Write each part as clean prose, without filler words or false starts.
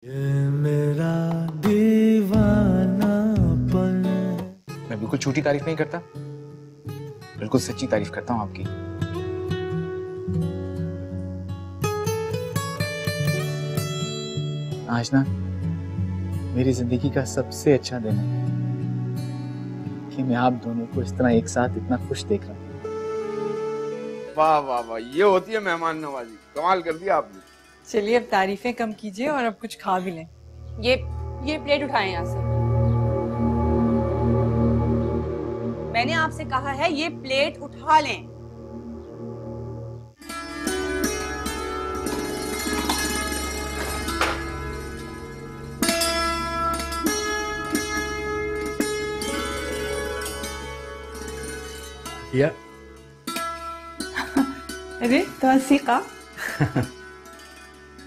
ये मेरा दीवानापन। मैं बिल्कुल झूठी तारीफ नहीं करता, बिल्कुल सच्ची तारीफ करता हूँ आपकी। आज ना मेरी जिंदगी का सबसे अच्छा दिन है कि मैं आप दोनों को इस तरह एक साथ इतना खुश देख रहा हूँ। वाह वाह वाह, ये होती है मेहमान नवाजी। कमाल कर दिया आपने। चलिए अब तारीफें कम कीजिए और अब कुछ खा भी लें। ये प्लेट उठाएं यहाँ से। मैंने आपसे कहा है ये प्लेट उठा लें। या अरे तो सीखा।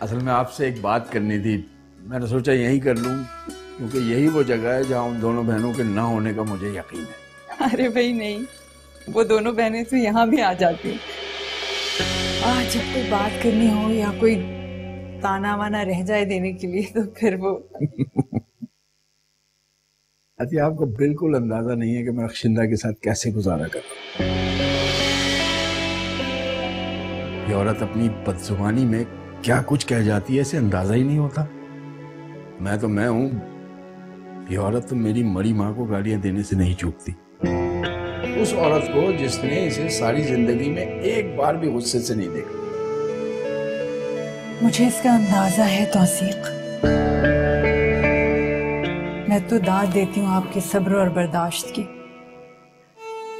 असल में आपसे एक बात करनी थी, मैंने सोचा यहीं कर लूं क्योंकि यही वो जगह है जहां उन दोनों बहनों के ना होने का मुझे यकीन है। अरे भाई नहीं, वो दोनों बहनें तो यहाँ भी आ जाती हैं। जब कोई बात करनी हो या कोई ताना वाना रह जाए देने के लिए तो फिर वो अति आपको बिल्कुल अंदाजा नहीं है कि मैं अक्षिंदा के साथ कैसे गुजारा कर रहा हूं। ये औरत अपनी बदजुबानी में क्या कुछ कह जाती है इसे अंदाजा ही नहीं होता। मैं हूं, ये औरत तो मेरी मरी माँ को गालियां देने से नहीं चूकती। उस औरत को जिसने इसे सारी जिंदगी में एक बार भी गुस्से से नहीं देखा। मुझे इसका अंदाजा है तौसीक। मैं तो दाद देती हूँ आपके सब्र और बर्दाश्त की,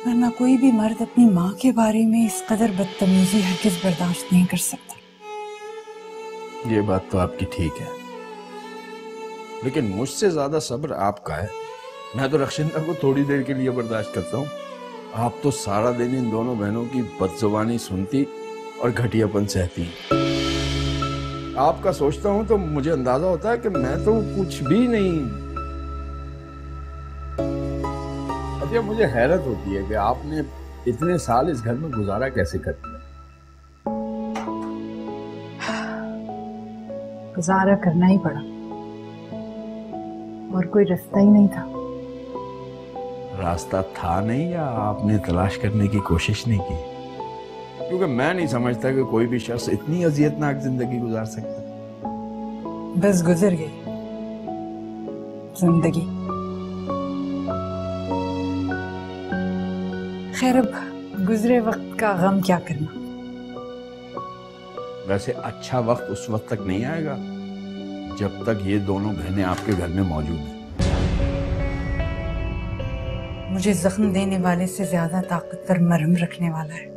वरना कोई भी मर्द अपनी माँ के बारे में इस कदर बदतमीजी हरगिज़ बर्दाश्त नहीं कर सकता। ये बात तो आपकी ठीक है, लेकिन मुझसे ज्यादा सब्र आपका है। मैं तो रक्षिंदा को थोड़ी देर के लिए बर्दाश्त करता हूँ, आप तो सारा दिन इन दोनों बहनों की बदजुबानी सुनती और घटियापन सहती। आपका सोचता हूँ तो मुझे अंदाजा होता है कि मैं तो कुछ भी नहीं। अच्छा, मुझे हैरत होती है कि आपने इतने साल इस घर में गुजारा कैसे कर दिया। गुजारा करना ही पड़ा और कोई रास्ता ही नहीं था। रास्ता था नहीं या आपने तलाश करने की कोशिश नहीं की? क्योंकि मैं नहीं समझता कि कोई भी शख्स इतनी अजियतनाक जिंदगी गुजार सकता। बस गुजर गई जिंदगी। खैर, अब गुजरे वक्त का गम क्या करना। वैसे अच्छा वक्त उस वक्त तक नहीं आएगा जब तक ये दोनों बहनें आपके घर में मौजूद हैं। मुझे जख्म देने वाले से ज्यादा ताकतवर मरहम रखने वाला है।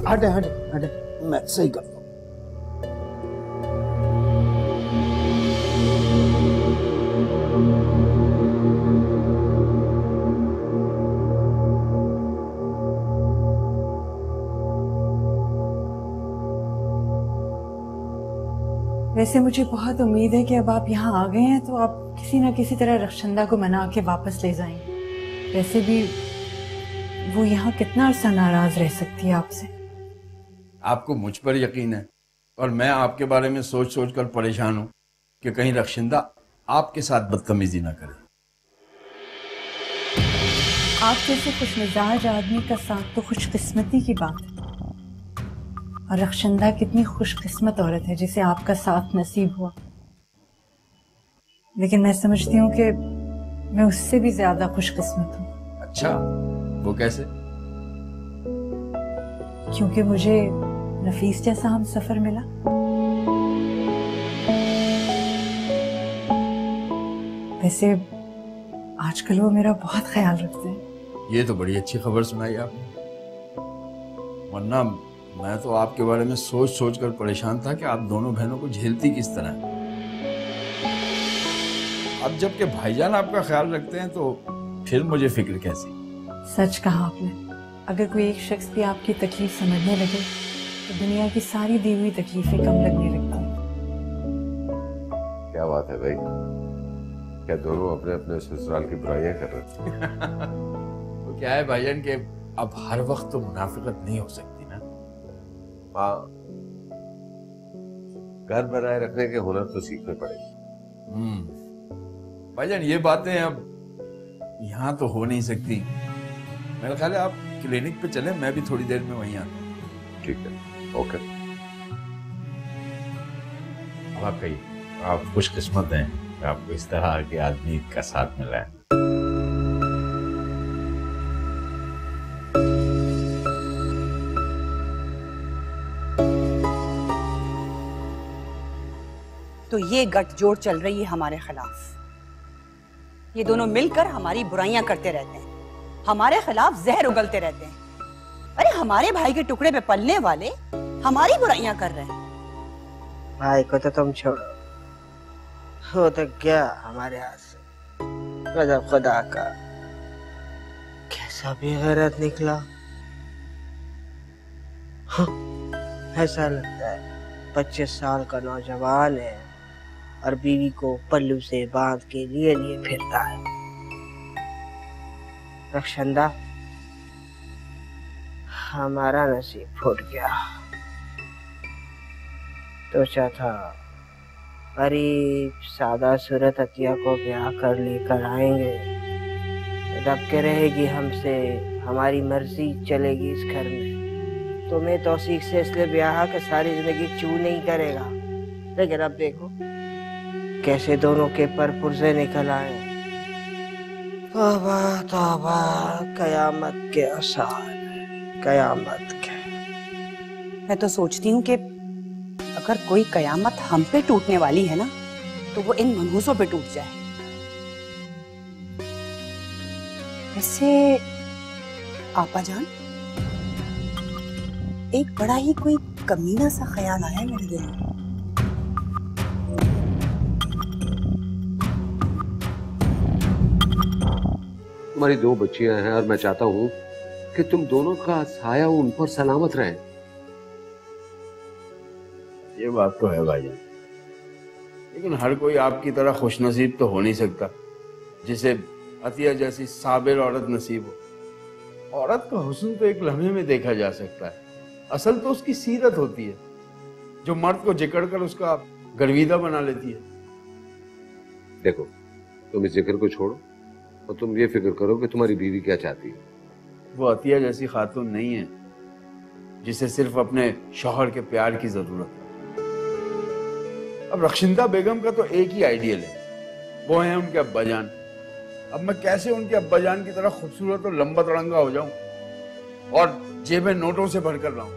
हटे हटे हटे, मैं सही करता हूँ। वैसे मुझे बहुत उम्मीद है कि अब आप यहाँ आ गए हैं तो आप किसी न किसी तरह रक्षंदा को मना के वापस ले जाएंगे। वैसे भी वो यहाँ कितना अरसा नाराज रह सकती है आपसे। आपको मुझ पर यकीन है और मैं आपके बारे में सोच सोच कर परेशान हूं कि कहीं रक्षिंदा आपके साथ बदतमीजी ना करे। आप जैसे खुशमिजाज आदमी का साथ तो खुशकिस्मती की बात है, और रक्षिंदा कितनी खुशकिस्मत औरत है जिसे आपका साथ नसीब हुआ। लेकिन मैं समझती हूँ कि मैं उससे भी ज्यादा खुशकिस्मत हूँ। अच्छा, वो कैसे? क्योंकि मुझे नफीस जैसा हम सफर मिला। वैसे आजकल वो मेरा बहुत ख्याल रखते हैं। ये तो बड़ी अच्छी खबर सुनाई आपने, वरना मैं तो आपके बारे में सोच सोच कर परेशान था कि आप दोनों बहनों को झेलती किस तरह। अब जबकि भाईजान आपका ख्याल रखते हैं तो फिर मुझे फिक्र कैसी। सच कहा आपने, अगर कोई एक शख्स भी आपकी तकलीफ समझने लगे तो दुनिया की सारी दी हुई तकलीफें कम लगने लगती हैं। क्या बात है भाई, क्या दोनों अपने अपने ससुराल की बुराइयां कर रहे हैं? तो क्या है भाईजान कि अब हर वक्त तो मुनाफिकत नहीं हो सकती ना। हाँ, घर बनाए रखने के हुनर तो सीखने पड़ेंगे। भाईजान ये बातें अब यहाँ तो हो नहीं सकती। मेरा ख्याल है आप क्लिनिक पे चले, मैं भी थोड़ी देर में वहीं आता हूँ। ठीक है, ओके। वाकई आप खुशकिस्मत हैं, आपको इस तरह के आदमी का साथ मिला है। तो ये गठजोड़ चल रही है हमारे खिलाफ। ये दोनों मिलकर हमारी बुराइयां करते रहते हैं, हमारे खिलाफ जहर उगलते रहते हैं। अरे हमारे भाई के टुकड़े पे पलने वाले हमारी बुराइयां कर रहे हैं। भाई को तो तुम छोड़ो, वो तो क्या हमारे हाथ से। गजब खुदा का, कैसा बेगैरत निकला। हाँ, ऐसा लगता है 25 साल का नौजवान है और बीवी को पल्लू से बांध के लिए फिरता है। रक्षंदा, हमारा नसीब फूट गया। सोचा था गरीब सादा सूरत अतिया को ब्याह कर लेकर आएंगे, रब के रहेगी हमसे, हमारी मर्जी चलेगी इस घर में। तुम्हें तौसीक से इसलिए ब्याह के सारी जिंदगी चू नहीं करेगा। लेकिन अब देखो कैसे दोनों के पर पुर्जे निकल आए। तौबा तौबा, कयामत के आसार, कयामत के। मैं तो सोचती हूँ कि अगर कोई कयामत हम पे टूटने वाली है ना, तो वो इन मनहूसों पे टूट जाए। वैसे आपा जान, एक बड़ा ही कोई कमीना सा ख्याल आया मेरे दिल में। तुम्हारी 2 बच्चियां हैं और मैं चाहता हूं कि तुम दोनों का साया उन पर सलामत रहे। ये बात तो है भाईजान, लेकिन हर कोई आपकी तरह खुशनसीब तो हो नहीं सकता जिसे अतिया जैसी साबिर औरत नसीब हो। औरत का हुस्न तो एक लम्हे में देखा जा सकता है, असल तो उसकी सीरत होती है जो मर्द को जकड़कर उसका गर्विदा बना लेती है। देखो, तुम इस जिक्र को छोड़ो और तुम ये फिक्र करो कि तुम्हारी बीवी क्या चाहती है। वो अतिया जैसी खातून नहीं है जिसे सिर्फ अपने शौहर के प्यार की जरूरत है। अब रक्षिंदा बेगम का तो एक ही आइडियल है, वो है उनके अब्बाजान। अब मैं कैसे उनके अब्बाजान की तरह खूबसूरत और लंबा तड़ंगा हो जाऊं और जेबें नोटों से भरकर लाऊं।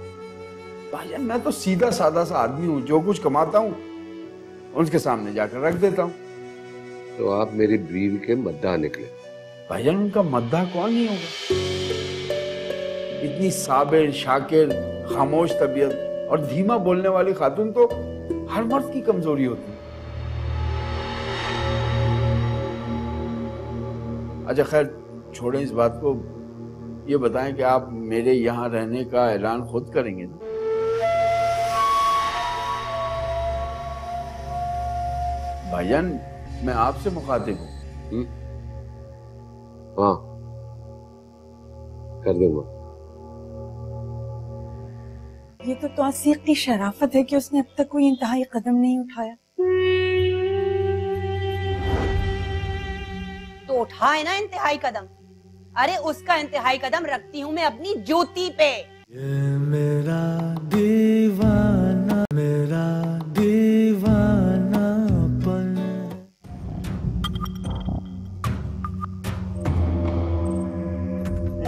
भाईजान, मैं तो सीधा सादा सा आदमी हूं, जो कुछ कमाता हूं उनके सामने जाकर रख देता हूं। तो आप मेरी बीवी के मद्दा निकले। भाईजान, उनका मद्दा कौन नहीं होगा। इतनी साबिर, शाकिर, खामोश तबीयत और धीमा बोलने वाली खातून तो हर मर्द की कमजोरी होती है। अच्छा खैर, छोड़ें इस बात को। ये बताएं कि आप मेरे यहाँ रहने का ऐलान खुद करेंगे ना? भाईजान, मैं आपसे मुखातिब हूँ। हाँ, कर दूंगा। ये तो तौसीक की शराफत है कि उसने अब तक कोई इंतहाई कदम नहीं उठाया। तो उठाए ना इंतहाई कदम। अरे उसका इंतहाई कदम रखती हूँ मैं अपनी जूती पे। ये मेरा दीवाना, मेरा दीवानापन।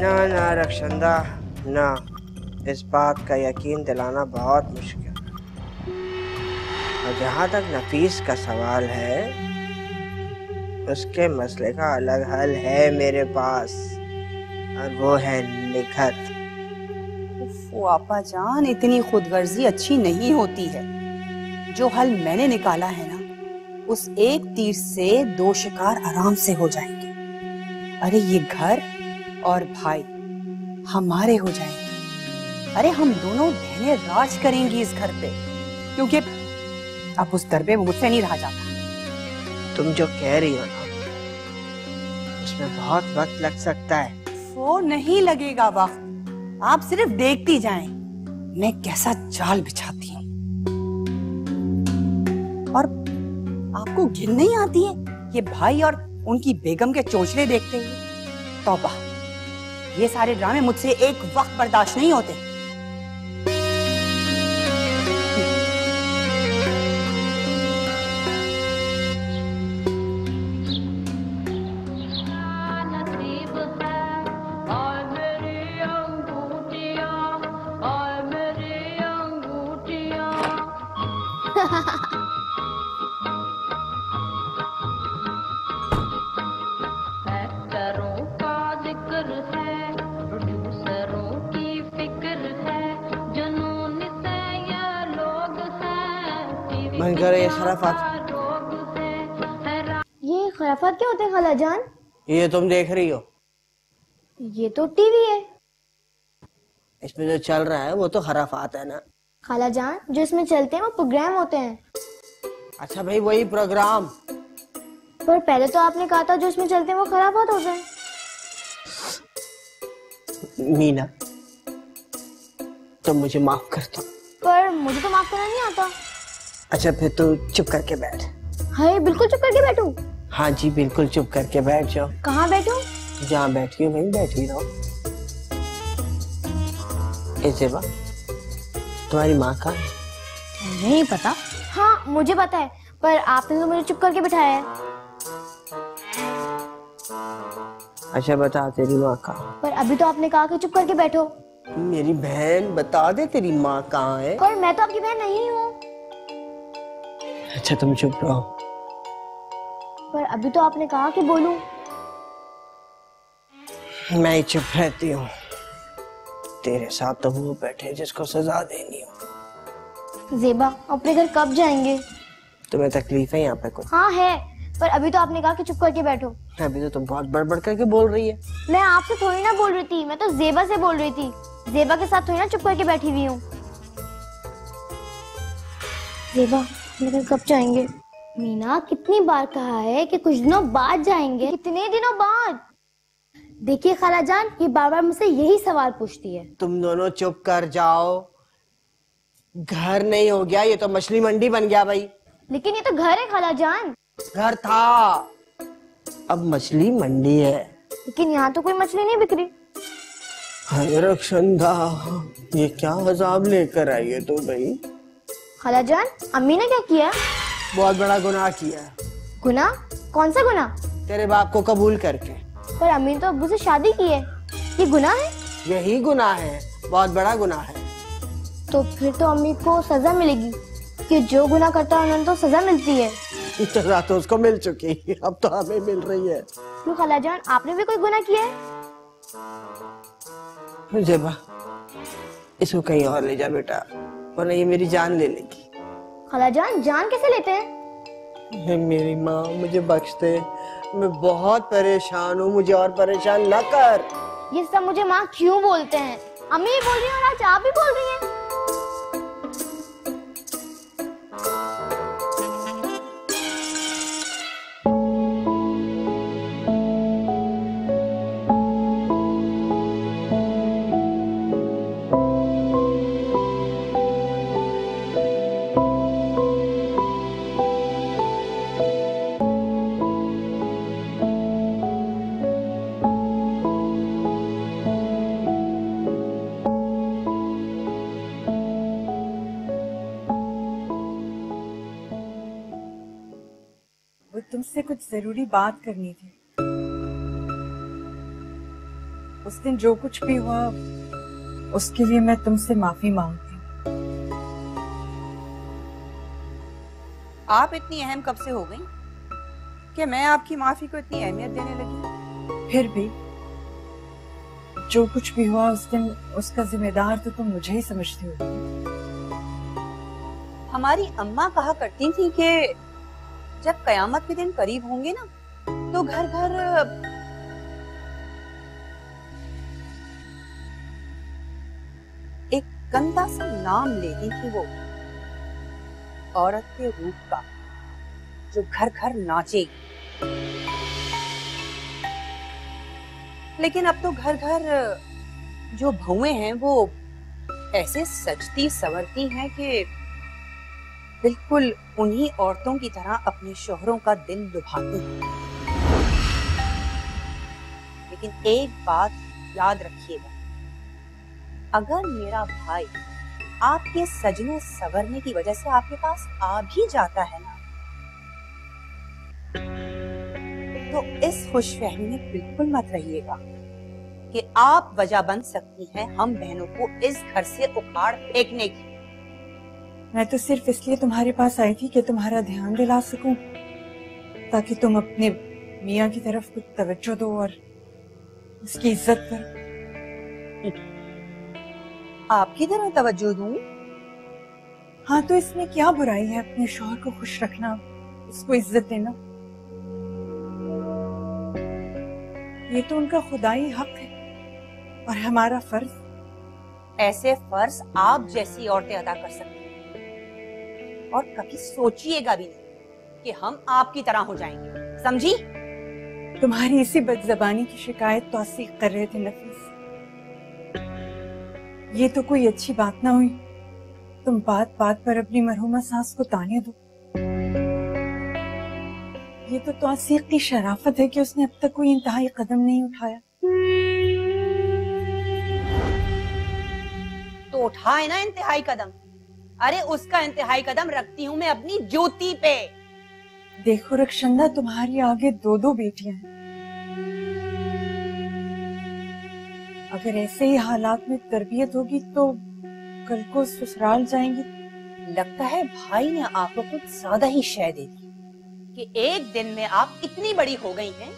ना ना रक्षंदा, ना, इस बात का यकीन दिलाना बहुत मुश्किल है। और जहाँ तक नफीस का सवाल है, उसके मसले का अलग हल है मेरे पास, और वो है निखत। वो आपा जान, इतनी खुदगर्जी अच्छी नहीं होती है। जो हल मैंने निकाला है ना, उस एक तीर से 2 शिकार आराम से हो जाएंगे। अरे ये घर और भाई हमारे हो जाएंगे। अरे हम दोनों बहनें राज करेंगी इस घर पे, क्योंकि अब उस दर पे मुझसे नहीं रहा जाता। तुम जो कह रही हो ना उसमें बहुत वक्त लग सकता है। वो नहीं लगेगा वक्त, आप सिर्फ देखती जाएं मैं कैसा जाल बिछाती हूँ। और आपको घिन नहीं आती है ये भाई और उनकी बेगम के चोंचले देखते हुए? तौबा, ये सारे ड्रामे मुझसे एक वक्त बर्दाश्त नहीं होते। मन कर ये खराफात। ये खराफात क्या होते हैं खाला जान? ये तुम देख रही हो, ये तो टीवी है। इसमें जो चल रहा है वो तो खराफात है ना खाला जान, जो इसमें चलते हैं वो प्रोग्राम होते हैं। अच्छा भाई, वही प्रोग्राम। पर पहले तो आपने कहा था जो इसमें चलते हैं वो खराफात होते हैं। मीना, तुम मुझे माफ कर दो। पर मुझे तो माफ करना नहीं आता। अच्छा फिर तू चुप करके बैठ। हाय, बिल्कुल चुप करके बैठूं? हाँ जी, बिल्कुल चुप करके बैठ जाओ। कहाँ बैठूं? जहाँ बैठी हो वहीं बैठी रहो। जेबा, तुम्हारी माँ कहाँ है? नहीं पता। हाँ मुझे पता है, पर आपने तो मुझे चुप करके बिठाया है। अच्छा बता, तेरी माँ कहाँ? पर अभी तो आपने कहा कि चुप करके बैठो। मेरी बहन, बता दे तेरी माँ कहाँ है? पर मैं तो आपकी बहन नहीं हूँ। अच्छा तुम चुप रहो। पर अभी तो आपने कहा कि बोलूं। मैं चुप रहती हूँ। तेरे साथ तो वो बैठे जिसको सजा देनी हो। जेबा, अपने घर कब जाएंगे? तुम्हें तकलीफ है यहाँ पे कुछ? हाँ है, पर अभी तो आपने कहा कि चुप करके बैठो। अभी तो तुम बहुत बड़बड़ करके बोल रही है। मैं आपसे थोड़ी ना बोल रही थी, मैं तो जेबा से बोल रही थी। जेबा के साथ थोड़ी ना चुप करके बैठी हुई हूँ। जेबा, अपने घर कब जाएंगे? मीना, कितनी बार कहा है कि कुछ दिनों बाद जाएंगे। कितने दिनों बाद? देखिए खाला जान, ये बार बार मुझसे यही सवाल पूछती है। तुम दोनों चुप कर जाओ। घर नहीं हो गया, ये तो मछली मंडी बन गया भाई। लेकिन ये तो घर है खाला जान। घर था, अब मछली मंडी है। लेकिन यहाँ तो कोई मछली नहीं बिक रही। हाय रक्षंदा, ये क्या अजाब लेकर आई है तू भाई? खाला जान, अम्मी ने क्या किया? बहुत बड़ा गुनाह किया। गुनाह? कौन सा गुनाह? तेरे बाप को कबूल करके। पर अम्मी ने तो अब्बू से शादी की है, ये गुनाह है? यही गुनाह है, बहुत बड़ा गुनाह है। तो फिर तो अम्मी को सजा मिलेगी, कि जो गुनाह करता है उन्हें तो सजा मिलती है। सजा तो उसको मिल चुकी, अब तो हमें मिल रही है। क्यों खाला जान, आपने भी कोई गुनाह किया है? जेबा, इसको कहीं और ले जा बेटा, वरना ये मेरी जान ले लेगी। खाला जान, जान कैसे लेते हैं? मेरी माँ, मुझे बख्श दे, मैं बहुत परेशान हूँ, मुझे और परेशान न कर। ये सब मुझे माँ क्यों बोलते हैं? अम्मी भी बोल रही है और आज आप भी बोल रही हैं। तुमसे कुछ जरूरी बात करनी थी। उस दिन जो कुछ भी हुआ उसके लिए मैं तुमसे माफी मांगती हूँ। आप इतनी अहम कब से हो गई कि मैं आपकी माफी को इतनी अहमियत देने लगी? फिर भी जो कुछ भी हुआ उस दिन, उसका जिम्मेदार तो तुम मुझे ही समझती हो। हमारी अम्मा कहा करती थी कि जब कयामत के दिन करीब होंगे ना, तो घर घर एक गंदा सा नाम लेगी थी वो, औरत के रूप का, जो घर घर नाचेगी। लेकिन अब तो घर घर जो बहुएं हैं वो ऐसे सजती संवरती हैं कि बिल्कुल उन्हीं औरतों की तरह अपने शोहरों का दिल लुभाती हैं। लेकिन एक बात याद रखिएगा, अगर मेरा भाई आपके सजने संवरने की वजह से आपके पास आ भी जाता है ना, तो इस खुशफहमी में बिल्कुल मत रहिएगा कि आप वजह बन सकती हैं हम बहनों को इस घर से उखाड़ फेंकने की। मैं तो सिर्फ इसलिए तुम्हारे पास आई थी कि तुम्हारा ध्यान दिला सकूं, ताकि तुम अपने मियाँ की तरफ कुछ तवज्जो दो और उसकी इज्जत करो। आपकी तरह तवज्जो दूं? हाँ, तो इसमें क्या बुराई है अपने शौहर को खुश रखना, उसको इज्जत देना? ये तो उनका खुदाई हक है और हमारा फर्ज। ऐसे फर्ज आप जैसी औरतें अदा कर सकती हैं और कभी सोचिएगा भी नहीं कि हम आपकी तरह हो जाएंगे, समझी? तुम्हारी इसी बदजबानी की शिकायत तौसीक कर रहे थे नफीस। ये तो कोई अच्छी बात ना हुई, तुम बात बात पर अपनी मरहुमा सास को ताने दो। ये तो तौसीक की शराफत है कि उसने अब तक कोई इंतहाई कदम नहीं उठाया। तो उठाए ना इंतहाई कदम। अरे उसका इंतहाई कदम रखती हूँ मैं अपनी ज्योति पे। देखो रक्षंदा, तुम्हारी आगे दो दो बेटियां हैं। अगर ऐसे ही हालात में तरबियत होगी तो कल को ससुराल जाएंगी। लगता है भाई ने आपको कुछ ज्यादा ही शय दे दी कि एक दिन में आप इतनी बड़ी हो गई हैं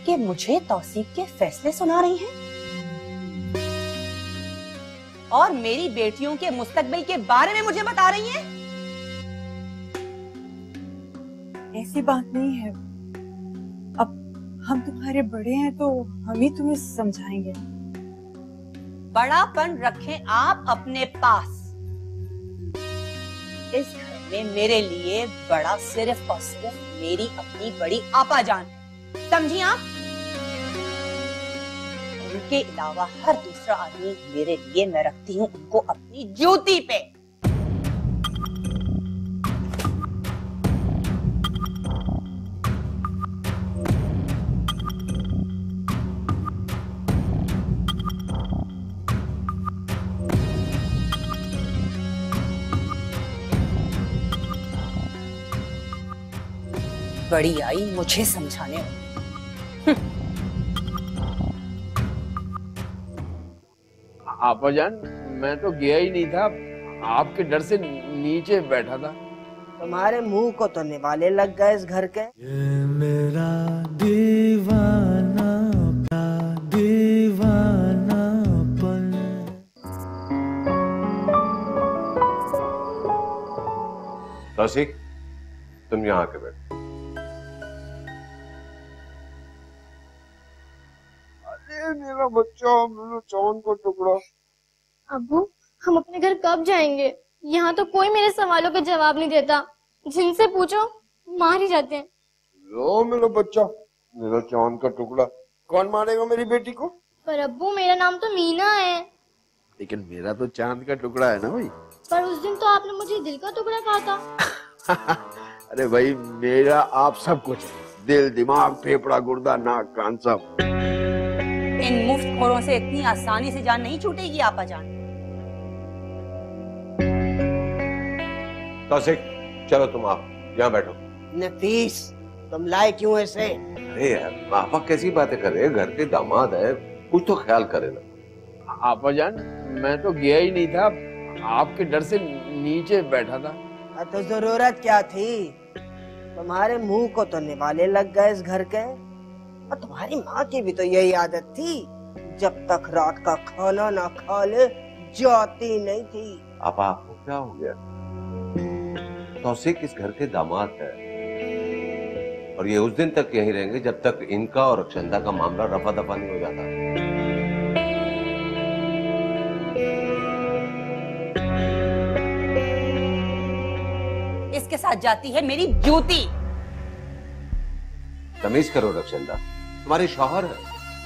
कि मुझे तौसीक के फैसले सुना रही हैं और मेरी बेटियों के मुस्तकबिल के बारे में मुझे बता रही हैं। ऐसी बात नहीं है, अब हम तुम्हारे बड़े हैं तो हम ही तुम्हें समझाएंगे। बड़ापन रखें आप अपने पास। इस घर में मेरे लिए बड़ा सिर्फ और सिर्फ मेरी अपनी बड़ी आपा जान है, समझी आप? उनके अलावा हर दूसरा आदमी मेरे लिए मैं रखती हूँ उनको अपनी ज्योति पे। बड़ी आई मुझे समझाने। आपा जान, मैं तो गया ही नहीं था, आपके डर से नीचे बैठा था। तुम्हारे मुंह को तो निवाले लग गए इस घर के। ये मेरा दीवाना दीवानापन। तौसीक, तुम यहाँ आके बैठो। अरे मेरा बच्चा, मेरा चांद का टुकड़ा। अब्बू, हम अपने घर कब जाएंगे? यहाँ तो कोई मेरे सवालों के जवाब नहीं देता, जिनसे पूछो मार ही जाते हैं। लो मेरा बच्चा, मेरा चांद का टुकड़ा, कौन मारेगा मेरी बेटी को? पर अब्बू, मेरा नाम तो मीना है। लेकिन मेरा तो चांद का टुकड़ा है ना भाई। पर उस दिन तो आपने मुझे दिल का टुकड़ा कहा था। अरे भाई, मेरा आप सब कुछ है, दिल, दिमाग, फेफड़ा, गुर्दा, नाक, कान सब। इन मुफ्तखोरों से इतनी आसानी से जान नहीं छूटेगी आपा जान। तौसीक, चलो तुम आप यहाँ बैठो। नफीस, तुम लाए क्यों ऐसे? अरे यार, आपा कैसी बातें कर रहे हैं? घर के दामाद है, कुछ तो ख्याल करे ना। आपा जान, मैं तो गया ही नहीं था, आपके डर से नीचे बैठा था। तो जरूरत क्या थी? तुम्हारे मुंह को तो निवाले लग गए इस घर के। और तुम्हारी माँ की भी तो यही आदत थी, जब तक रात का खाना ना खा ले जाती नहीं थी। आपा, आपको क्या हो गया? तौसीक इस घर के दामाद है और ये उस दिन तक यहीं रहेंगे जब तक इनका और रक्षंदा का मामला रफा दफा नहीं हो जाता। इसके साथ जाती है मेरी ज्योति, तमीज करो रक्षंदा, तुम्हारे शौहर है।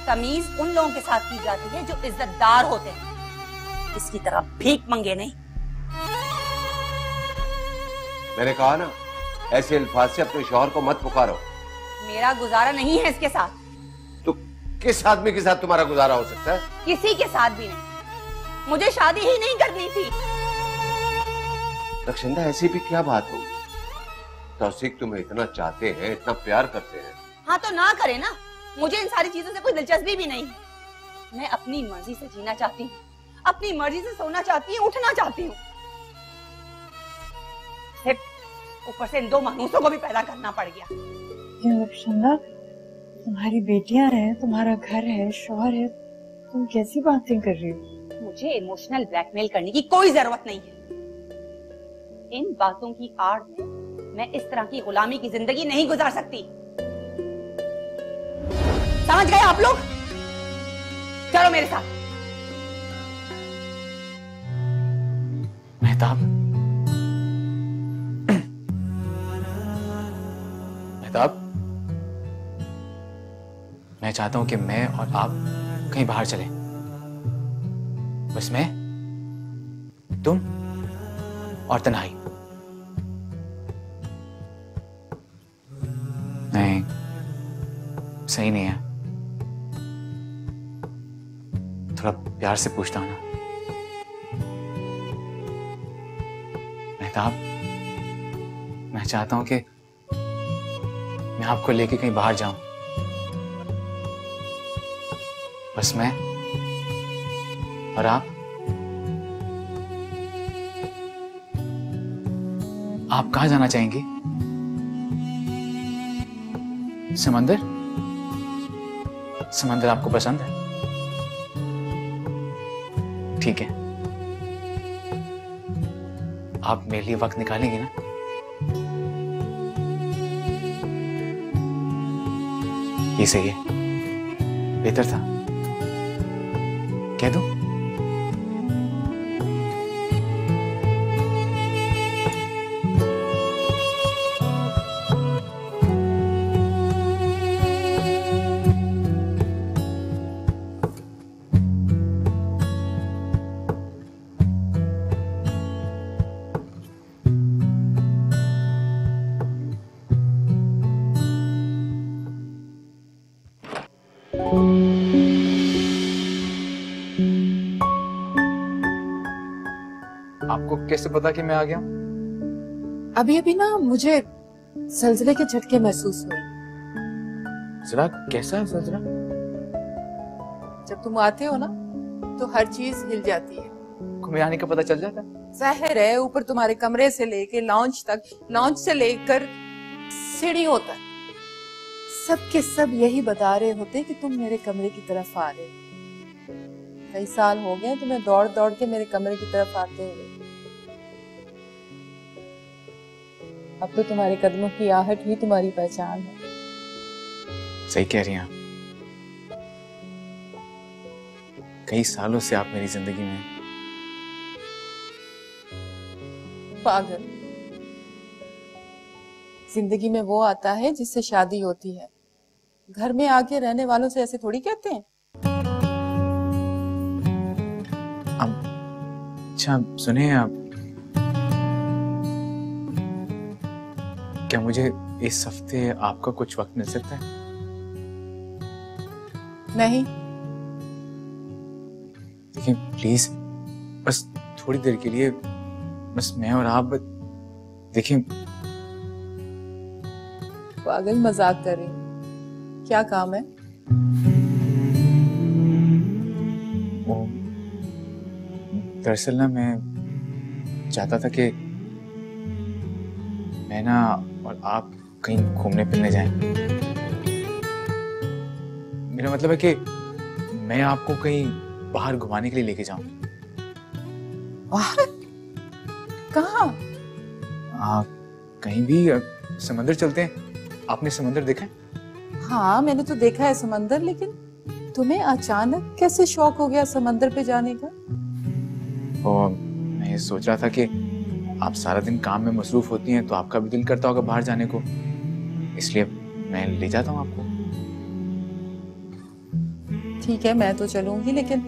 तमीज उन लोगों के साथ की जाती है जो इज्जतदार होते हैं, इसकी तरह भीख मंगे नहीं। मैंने कहा ना, ऐसे अल्फाज से अपने शौहर को मत पुकारो। मेरा गुजारा नहीं है इसके साथ। तो किस आदमी के साथ तुम्हारा गुजारा हो सकता है? किसी के साथ भी नहीं, मुझे शादी ही नहीं करनी थी। रक्षंदा, ऐसी भी क्या बात होगी? तौसीक तुम्हें इतना चाहते हैं, इतना प्यार करते हैं। हाँ तो ना करे ना, मुझे इन सारी चीजों से कोई दिलचस्पी भी नहीं है। मैं अपनी मर्जी से जीना चाहती हूँ, अपनी मर्जी से सोना चाहती हूँ, उठना चाहती हूँ। ऊपर से इन दो मनूसों को भी पैदा करना पड़ गया। रक्षंदा, तुम्हारी बेटियां हैं, तुम्हारा घर है, शौहर है, तुम कैसी बातें कर रही हो? मुझे इमोशनल ब्लैकमेल करने की कोई जरूरत नहीं है। इन बातों की आड़ में मैं इस तरह की गुलामी की जिंदगी नहीं गुजार सकती। समझ गए आप लोग? चलो मेरे साथ। मेहताब, मेहताब, मैं चाहता हूं कि मैं और आप कहीं बाहर चलें। बस मैं, तुम और तन्हाई। नहीं, सही नहीं है। थोड़ा प्यार से पूछता हूं ना। मेहताब, मैं चाहता हूं कि मैं आपको लेके कहीं बाहर जाऊं। बस मैं और आप कहां जाना चाहेंगी? समंदर? समंदर आपको पसंद है? ठीक है, आप मेरे लिए वक्त निकालेंगे ना? ये सही है, बेहतर था। कह दूं? आपको कैसे पता कि मैं आ गया? अभी अभी ना मुझे जल्जले के झटके महसूस हुए। जरा कैसा है सजरा? जब तुम आते हो ना तो हर चीज हिल जाती है। मेरे आने का पता चल जाता? जाहिर है, ऊपर तुम्हारे कमरे से लेके लॉन्च तक, लॉन्च से लेकर सीढ़ियों तक, सब के सब यही बता रहे होते कि तुम मेरे कमरे की तरफ आ रहे हो। कई साल हो गए तुम्हें दौड़ दौड़ के मेरे कमरे की तरफ आते हुए। अब तो तुम्हारे कदमों की आहट ही तुम्हारी पहचान है। सही कह रही हैं आप। कई सालों से आप मेरी जिंदगी में। पागल, जिंदगी में वो आता है जिससे शादी होती है। घर में आके रहने वालों से ऐसे थोड़ी कहते हैं। अच्छा सुनिए आप, क्या मुझे इस हफ्ते आपका कुछ वक्त मिल सकता है? नहीं। देखिए प्लीज, बस थोड़ी देर के लिए, बस मैं और आप। देखिए पागल, मजाक कर रही हूँ। क्या काम है? दरअसल ना मैं चाहता था कि मैं ना और आप कहीं घूमने फिरने जाएं। मेरा मतलब है कि मैं आपको कहीं बाहर घुमाने के लिए लेके जाऊं। बाहर? कहाँ? कहीं भी, समंदर चलते हैं। आपने समंदर देखा है? हाँ मैंने तो देखा है समंदर, लेकिन तुम्हें अचानक कैसे शौक हो गया समंदर पे जाने का? और मैं ये सोच रहा था कि आप सारा दिन काम में मसरूफ होती हैं तो आपका भी दिल करता होगा बाहर जाने को, इसलिए मैं ले जाता हूँ आपको। ठीक है, मैं तो चलूंगी, लेकिन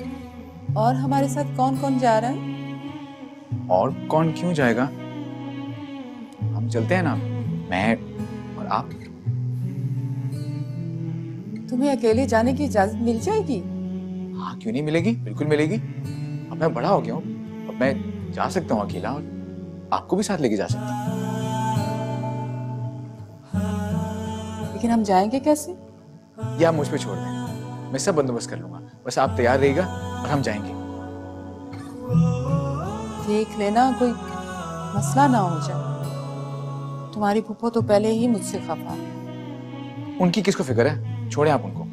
और हमारे साथ कौन कौन जा रहा है? और कौन क्यों जाएगा, हम चलते हैं ना, मैं और आप। तुम्हें अकेले जाने की इजाजत मिल जाएगी? हाँ, क्यों नहीं मिलेगी, बिल्कुल मिलेगी। अब मैं बड़ा हो गया हूँ, अब मैं जा सकता हूँ अकेला, और आपको भी साथ लेके जा सकता हूँ। लेकिन हम जाएंगे कैसे? या आप मुझ पे छोड़ दें, मैं सब बंदोबस्त कर लूंगा, बस आप तैयार रहिएगा और हम जाएंगे। देख लेना कोई मसला ना हो जाए। तुम्हारी फूफो तो पहले ही मुझसे खफा है। उनकी किसको फिक्र है, छोड़े आप उनको।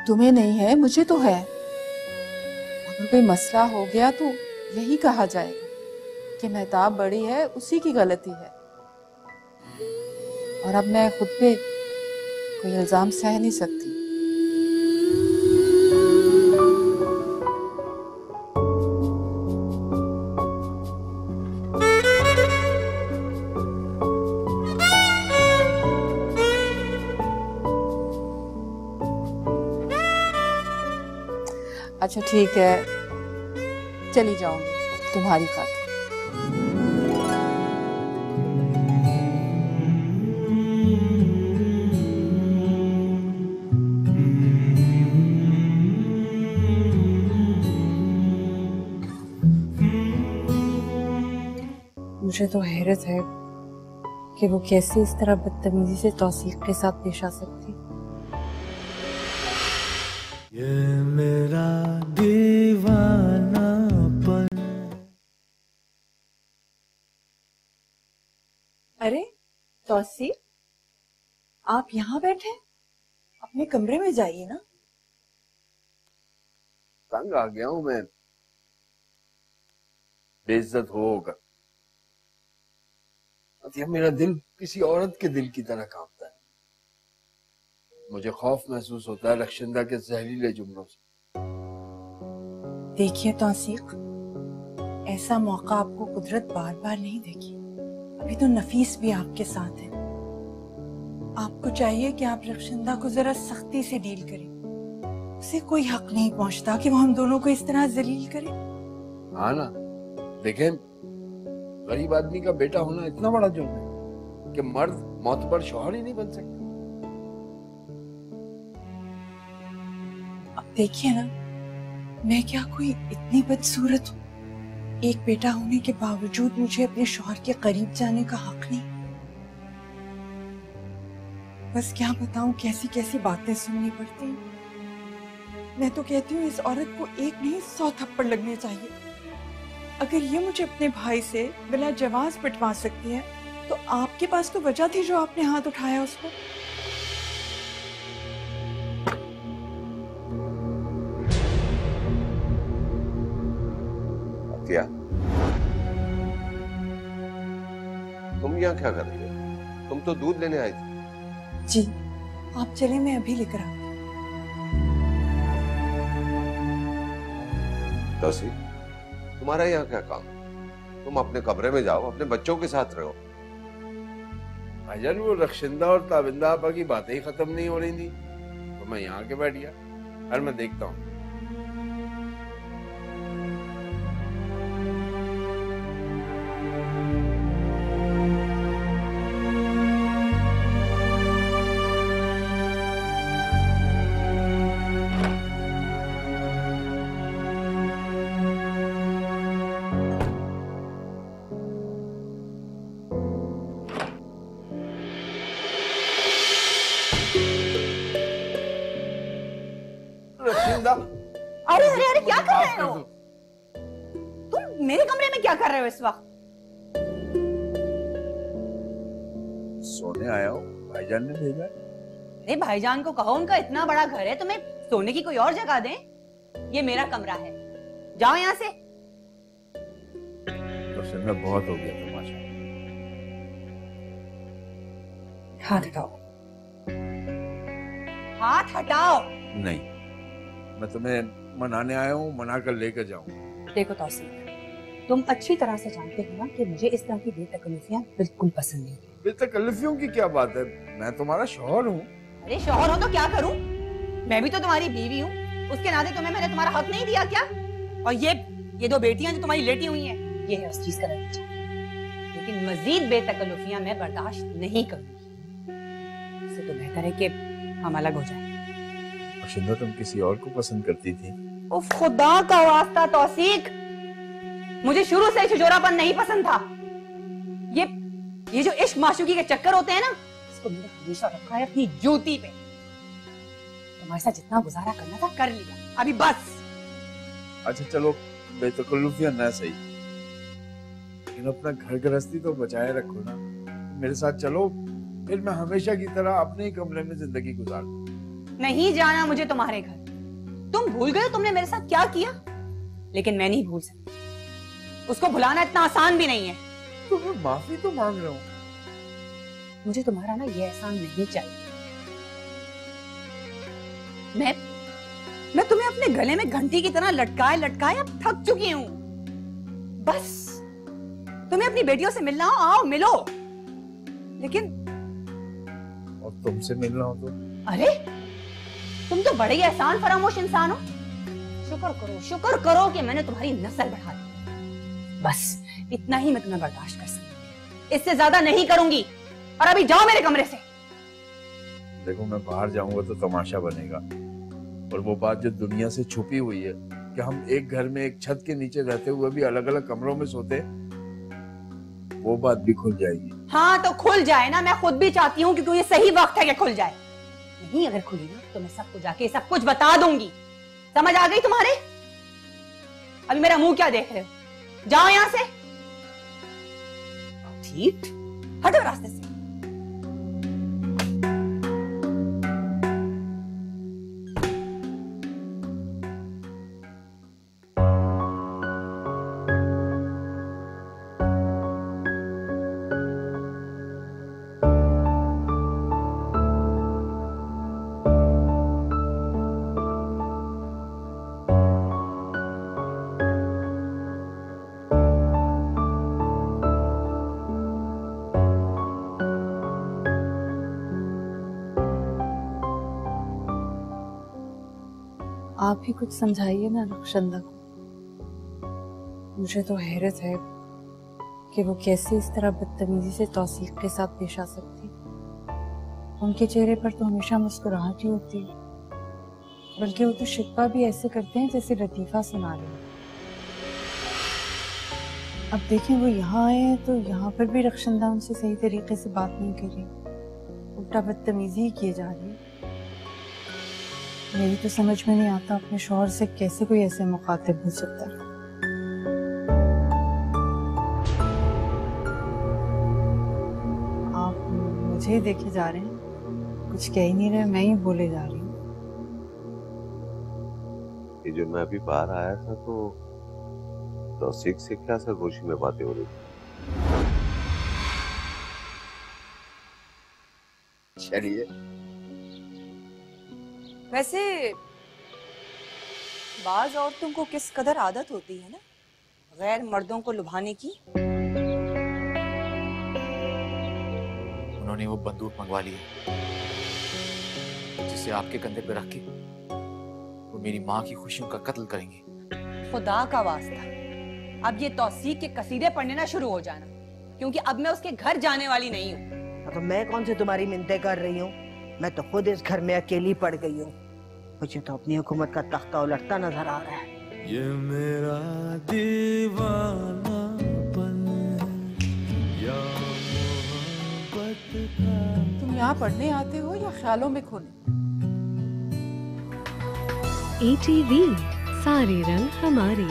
तुम्हें नहीं है, मुझे तो है। अगर कोई मसला हो गया तो यही कहा जाएगा कि मेहताब बड़ी है, उसी की गलती है। और अब मैं खुद पे कोई इल्जाम सह नहीं सकती। अच्छा ठीक है, चली जाऊंगी तुम्हारी खातिर। मुझे तो हैरत है कि वो कैसे इस तरह बदतमीजी से तौसीक के साथ पेश आ सकती। ये मेरा दीवानापन। अरे तौसीफ, आप यहाँ बैठे, अपने कमरे में जाइए ना। तंग आ गया हूं मैं बेइज्जत होकर। अब मेरा दिल किसी औरत के दिल की तरह कांपता है। मुझे खौफ महसूस होता है रक्षिंदा के जहरीले जुमलों से। देखिए तौसीक, ऐसा मौका आपको कुदरत बार बार नहीं देगी। अभी तो नफीस भी आपके साथ है। आपको चाहिए कि आप रक्षिंदा को जरा सख्ती से डील करें। उसे कोई हक नहीं पहुंचता कि वो हम दोनों को इस तरह जलील करे। हाँ ना, देखें, गरीब आदमी का बेटा होना इतना बड़ा जुर्म है कि मर्द मोतबर शौहर ही नहीं बन सकता। अब देखिए ना, मैं क्या कोई इतनी बदसूरत हूँ? एक बेटा होने के बावजूद मुझे अपने शौहर के करीब जाने का हक नहीं। बस क्या बताऊं, कैसी कैसी बातें सुननी पड़ती हैं। मैं तो कहती हूँ इस औरत को एक नहीं 100 थप्पड़ लगने चाहिए। अगर ये मुझे अपने भाई से बिला जवाज पिटवा सकती है, तो आपके पास तो वजह थी जो आपने हाथ उठाया उसको। क्या तुम यहाँ क्या कर रही हो? तुम तो दूध लेने आई थी। जी, आप चले, मैं अभी लेकर आती हूँ। तौसीफ, तुम्हारा यहाँ क्या काम? तुम अपने कमरे में जाओ, अपने बच्चों के साथ रहो। भाईजान, वो रक्षिंदा और ताबिंदा आपा की बातें ही खत्म नहीं हो रही थी, तो मैं यहाँ के बैठ गया। और मैं देखता हूँ। अरे अरे अरे, क्या कर रहे हो तुम? मेरे कमरे में क्या कर रहे हो इस वक्त? सोने आया हूँ, भाईजान ने भेजा। अरे भाईजान को कहो, उनका इतना बड़ा घर है, तुम्हें सोने की कोई और जगह दें। ये मेरा कमरा है, जाओ यहाँ से। तो सिंदा बहुत हो गया तमाशा। हाथ हटाओ, हाथ हटाओ। नहीं, मैं तुम्हें मनाने आया हूँ, मना कर लेकर जाऊँ। देखो तौसीफ, तुम अच्छी तरह से जानते हो ना कि मुझे इस तरह की बेतकल्लुफियां बिल्कुल पसंद नहीं। बेतकल्लुफियों की क्या बात है, मैं तुम्हारा शौहर हूँ। अरे शौहर हो तो क्या करूं? मैं भी तो तुम्हारी बीवी हूँ, उसके नाते तुम्हें मैंने तुम्हारा हक नहीं दिया क्या? और ये दो बेटियां जो तुम्हारी लेटी हुई हैं, ये है उस चीज का नतीजा। लेकिन मजीद बेतकल्लुफियां मैं बर्दाश्त नहीं करूंगी। इससे तो बेहतर है कि हम अलग हो जाएं। अर्शदा, तुम किसी और को पसंद करती थी? ओ खुदा का वास्ता तौसीक, मुझे शुरू से छिजोरापन नहीं पसंद था। ये जो इश्क माशूकी के चक्कर होते हैं ना, इसको मैंने हमेशा रखा है अपनी जूती पे। तुम्हारे साथ जितना गुजारा करना था कर लिया, अभी बस। अच्छा चलो, बेतकल्लुफियां ना सही, लेकिन अपना घर गृहस्थी तो बचाए रखो ना। मेरे साथ चलो, फिर मैं हमेशा की तरह अपने ही कमरे में जिंदगी गुजार दूं। नहीं जाना मुझे तुम्हारे घर। तुम भूल गए तुमने मेरे साथ क्या किया, लेकिन मैं नहीं भूल सकती। उसको भुलाना इतना आसान भी नहीं है। तो मैं माफी तो मांग रहा हूँ। मुझे तुम्हारा ना ये एहसान नहीं चाहिए। मैं तुम्हें अपने गले में घंटी की तरह लटकाए लटकाए अब थक चुकी हूँ। बस तुम्हें अपनी बेटियों से मिलना हो, आओ मिलो। लेकिन और तुमसे मिलना हो तो? अरे तुम तो बड़े ही एहसान फरामोश इंसान हो। शुक्र करो कि मैंने तुम्हारी नस्ल बढ़ा दी। बस इतना ही मैं तुम्हें बर्दाश्त कर सकती, इससे ज्यादा नहीं करूंगी। और अभी जाओ मेरे कमरे से। देखो, मैं बाहर जाऊंगा तो तमाशा बनेगा, और वो बात जो दुनिया से छुपी हुई है कि हम एक घर में एक छत के नीचे रहते हुए भी अलग अलग कमरों में सोते, वो बात भी खुल जाएगी। हाँ तो खुल जाए ना, मैं खुद भी चाहती हूँ, क्योंकि ये सही वक्त है कि खुल जाए। नहीं अगर खुली ना तो मैं सबको जाके सब कुछ बता दूंगी। समझ आ गई तुम्हारे? अभी मेरा मुंह क्या देख रहे हो? जाओ यहां से। ठीक, हटो रास्ते से। आप ही कुछ समझाइए ना रक्षंदा को। मुझे तो हैरत है कि वो कैसे इस तरह बदतमीजी से तौसीक के साथ पेश आ सकती। उनके चेहरे पर तो हमेशा मुस्कुराहट ही होती है, बल्कि वो तो शिकवा भी ऐसे करते हैं जैसे लतीफा सुना रहे हैं। अब देखें, वो यहाँ आए हैं तो यहाँ पर भी रक्षंदा उनसे सही तरीके से बात नहीं कर रही, उल्टा बदतमीजी ही किए जा रही है। मेरी तो समझ में नहीं आता अपने शौहर से कैसे कोई ऐसे मुखातिब हो सकता है। आप मुझे देखे जा रहे हैं, कुछ कह ही नहीं रहे, मैं ही बोले जा रही हूँ। ये जो मैं अभी बाहर आया था तो तौसीक से क्या सरगोशी में बातें हो रही थी। चलिए। वैसे बाज औरतों को किस कदर आदत होती है ना गैर मर्दों को लुभाने की। उन्होंने वो बंदूक मंगवा ली है जिसे आपके कंधे पे रख के वो मेरी माँ की खुशियों का कत्ल करेंगे। खुदा का वास्ता, अब ये तौसीक के कसीदे पढ़ने ना शुरू हो जाना, क्योंकि अब मैं उसके घर जाने वाली नहीं हूँ। तो मैं कौन सी तुम्हारी मिन्नतें कर रही हूँ? मैं तो खुद इस घर में अकेली पड़ गई हूँ। मुझे तो अपनी हुकूमत का तख्ता उलटता नजर आ रहा है। ये मेरा दीवानापन या मोहब्बत का। तुम यहाँ पढ़ने आते हो या ख्यालों में खोने? ATV सारे रंग हमारे।